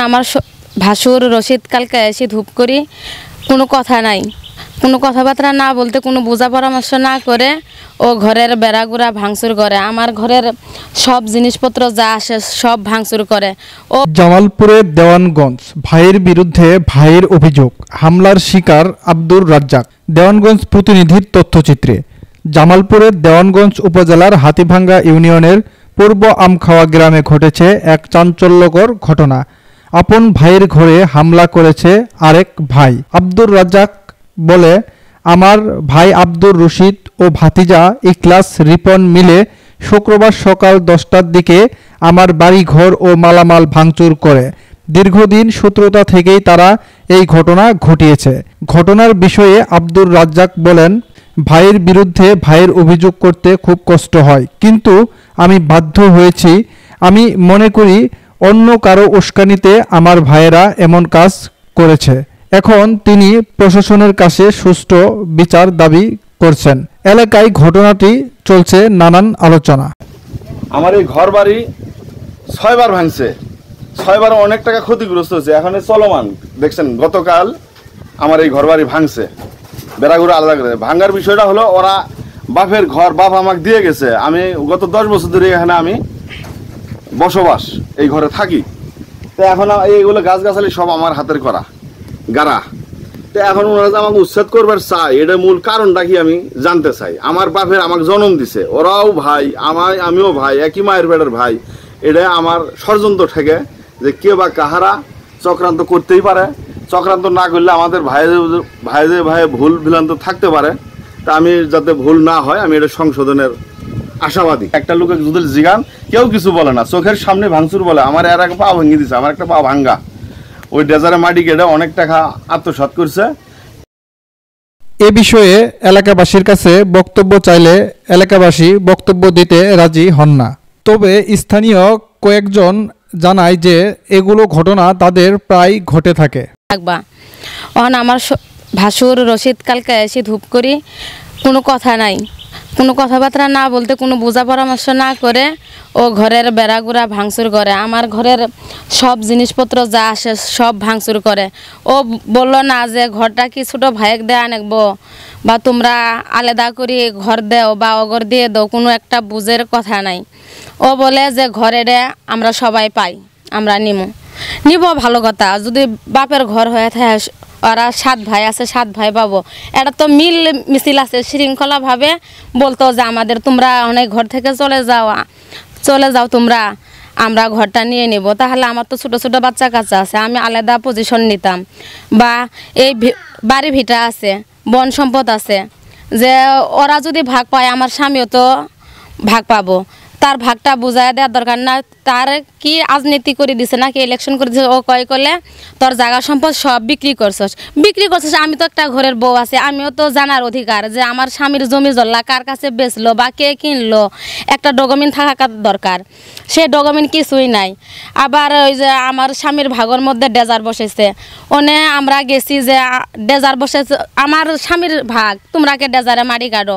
আমার ভাসুর রশিদ কালকে এসে ধূপ করি, কোনো কথা নাই, কোনো কথাবার্তা না বলতে, কোনো বোঝা পরামর্শ না করে ও ঘরের বেড়াগুড়া ভাঙচুর করে, আমার ঘরের সব জিনিসপত্র যা আসে সব ভাঙচুর করে। ও জামালপুরের দেওয়ানগঞ্জ, ভাইয়ের বিরুদ্ধে ভাইয়ের অভিযোগ, হামলার শিকার আব্দুর রাজ্জাক। দেওয়ানগঞ্জ প্রতিনিধির তথ্যচিত্রে। জামালপুরের দেওয়ানগঞ্জ উপজেলার হাতিভাঙ্গা ইউনিয়নের পূর্ব আমখাওয়া গ্রামে ঘটেছে এক চাঞ্চল্যকর ঘটনা। আপন ভাইয়ের ঘরে হামলা করেছে আরেক ভাই। আব্দুর রাজ্জাক বলে, আমার ভাই আব্দুর রশিদ ও ভাতিজা ইখলাস রিপন মিলে শুক্রবার সকাল 10টার দিকে আমার বাড়ি ঘর ও মালামাল ভাঙচুর করে। দীর্ঘদিন শত্রুতা থেকেই তারা এই ঘটনা ঘটিয়েছে। ঘটনার বিষয়ে আব্দুর রাজ্জাক বলেন, ভাইয়ের বিরুদ্ধে ভাইয়ের অভিযোগ করতে খুব কষ্ট হয়, কিন্তু আমি বাধ্য হয়েছি। আমি মনে করি অন্য কারো উস্কানিতে আমার ভাইয়েরা এমন কাজ করেছে। এখন তিনি প্রশাসনের কাছে সুষ্ঠু বিচার দাবি করছেন। এলাকায় ঘটনাটি চলছে নানান আলোচনা। আমার এই ঘর বাড়ি 6বার ভাঙছে, 6বার অনেক টাকা ক্ষতিগ্রস্ত হয়েছে, এখন চলমান। দেখছেন গতকাল আমার এই ঘর বাড়ি ভাঙছে, বেড়াগুড়া আলাদা করে। ভাঙার বিষয়টা হলো, ওরা বাপের ঘর বাপ আমাকে দিয়ে গেছে, আমি গত 10 বছর ধরে এখানে আমি বসবাস, এই ঘরে থাকি। তো এখন এইগুলো গাছগাছালি সব আমার হাতের করা গাড়া। তো এখন ওনারা যে আমাকে উচ্ছেদ করবার চাই, এটা মূল কারণটা কি আমি জানতে চাই। আমার বাপের আমাকে জন্ম দিছে, ওরাও ভাই, আমিও ভাই, একই মায়ের পেটের ভাই। এটা আমার ষড়যন্ত্র থেকে যে কে বা কাহারা চক্রান্ত করতেই পারে। চক্রান্ত না করলে আমাদের ভাই ভুল ভ্রান্ত থাকতে পারে। তা আমি যাতে ভুল না হয়, আমি এটা সংশোধনের আশাবাদী। একটা লোকে যদি জিগান, কেউ কিছু বলে না, চোখের সামনে ভাঙচুর বলে। আমার এর একটা পা ভেঙে দিছে, আমার একটা পা ভাঙ্গা, ওই ডেজারে মাটি কেটে অনেক টাকা আত্মসাৎ করছে। এ বিষয়ে এলাকাবাসীর কাছে বক্তব্য চাইলে এলাকাবাসী বক্তব্য দিতে রাজি হন না। তবে স্থানীয় কয়েকজন জানায় যে এগুলো ঘটনা তাদের প্রায় ঘটে থাকে। আমার ভাসুর রশিদ কালকে এসে ধূপ করি, কোনো কথা নাই, কোনো কথাবার্তা না বলতে, কোনো বোঝা পরামর্শ না করে ও ঘরের বেড়াগুড়া ভাঙচুর করে, আমার ঘরের সব জিনিসপত্র যা আসে সব ভাঙচুর করে। ও বললো না যে ঘরটা কি ছোটো ভাইয়েক দেয়া নেবো, বা তোমরা আলাদা করে ঘর দেও বা অগর দিয়ে দাও, কোনো একটা বুঝের কথা নাই। ও বলে যে ঘরে আমরা সবাই পাই, আমরা নিব ভালো কথা। যদি বাপের ঘর হয়ে থাকে, ওরা 7 ভাই আছে, 7 ভাই পাবো, এটা তো মিল মিছিল আছে, শৃঙ্খলাভাবে বলতো যে আমাদের তোমরা অনেক ঘর থেকে চলে যাও তোমরা, আমরা ঘরটা নিয়ে নিব। তাহলে আমার তো ছোটো ছোটো বাচ্চা কাচ্চা আছে, আমি আলাদা পজিশন নিতাম। বা এই বাড়ি ভিটা আছে, বন সম্পদ আছে, যে ওরা যদি ভাগ পায় আমার স্বামীও তো ভাগ পাবো। তার ভাগটা বুঝাই দেওয়ার দরকার না। তার কি রাজনীতি করে দিছে নাকি ইলেকশন করে দিছে, ও কয় করলে তোর জায়গা সম্পদ সব বিক্রি করছস। আমি তো একটা ঘরের বউ আছে, আমিও তো জানার অধিকার যে আমার স্বামীর জমি জল্লা কার কাছে বেচলো বা কে কিনলো, একটা ডকুমেন্ট থাকা দরকার। সে ডকুমেন্ট কিছুই নাই। আবার ওই যে আমার স্বামীর ভাগের মধ্যে ডেজার বসেছে, ওনে আমরা গেছি যে ডেজার বসেছে আমার স্বামীর ভাগ, তোমরা কে ডেজারে মারি কাটো।